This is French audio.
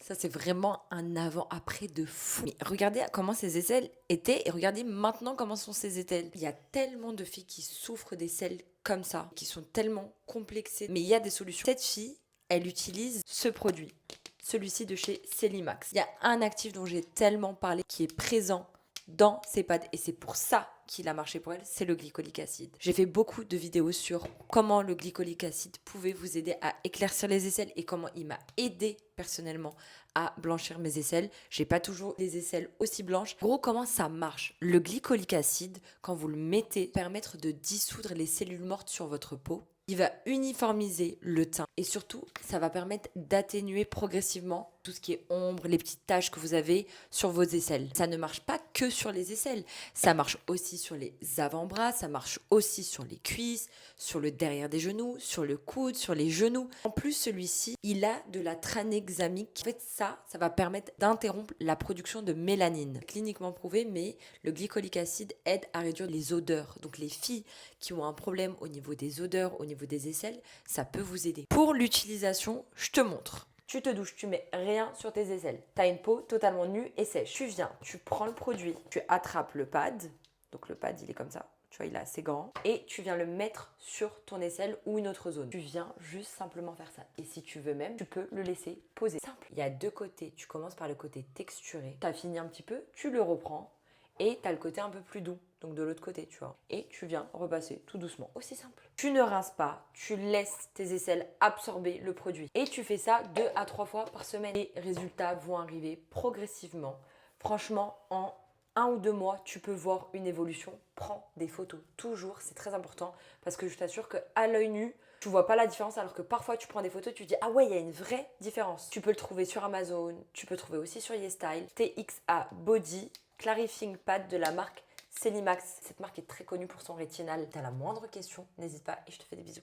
Ça, c'est vraiment un avant-après de fou. Mais regardez comment ses aisselles étaient et regardez maintenant comment sont ses aisselles. Il y a tellement de filles qui souffrent d'aisselles comme ça, qui sont tellement complexées. Mais il y a des solutions. Cette fille, elle utilise ce produit, celui-ci de chez Celimax. Il y a un actif dont j'ai tellement parlé qui est présent dans ses pads et c'est pour ça qu'il a marché pour elle, c'est le glycolique acide. J'ai fait beaucoup de vidéos sur comment le glycolique acide pouvait vous aider à éclaircir les aisselles et comment il m'a aidé personnellement à blanchir mes aisselles. J'ai pas toujours les aisselles aussi blanches. En gros, comment ça marche? Le glycolique acide, quand vous le mettez, permettre de dissoudre les cellules mortes sur votre peau. Il va uniformiser le teint et surtout, ça va permettre d'atténuer progressivement tout ce qui est ombre, les petites taches que vous avez sur vos aisselles. Ça ne marche pas que sur les aisselles, ça marche aussi sur les avant-bras, ça marche aussi sur les cuisses, sur le derrière des genoux, sur le coude, sur les genoux. En plus, celui-ci, il a de la tranexamique. En fait, ça va permettre d'interrompre la production de mélanine. Cliniquement prouvé, mais le glycolique acide aide à réduire les odeurs. Donc les filles qui ont un problème au niveau des odeurs, au niveau des aisselles, ça peut vous aider. Pour l'utilisation, je te montre. Tu te douches, tu mets rien sur tes aisselles. Tu as une peau totalement nue et sèche. Tu viens, tu prends le produit, tu attrapes le pad. Donc le pad, il est comme ça. Tu vois, il est assez grand. Et tu viens le mettre sur ton aisselle ou une autre zone. Tu viens juste simplement faire ça. Et si tu veux même, tu peux le laisser poser. Simple. Il y a deux côtés. Tu commences par le côté texturé. Tu as fini un petit peu, tu le reprends. Et tu as le côté un peu plus doux, donc de l'autre côté, tu vois. Et tu viens repasser tout doucement, aussi simple. Tu ne rinces pas, tu laisses tes aisselles absorber le produit. Et tu fais ça 2 à 3 fois par semaine. Les résultats vont arriver progressivement. Franchement, en 1 ou 2 mois, tu peux voir une évolution. Prends des photos, toujours, c'est très important. Parce que je t'assure qu'à l'œil nu, tu vois pas la différence alors que parfois tu prends des photos et tu te dis ah ouais, il y a une vraie différence. Tu peux le trouver sur Amazon, tu peux le trouver aussi sur YesStyle. TXA Body Clarifying Pad de la marque Celimax. Cette marque est très connue pour son rétinal. Si tu as la moindre question, n'hésite pas et je te fais des bisous.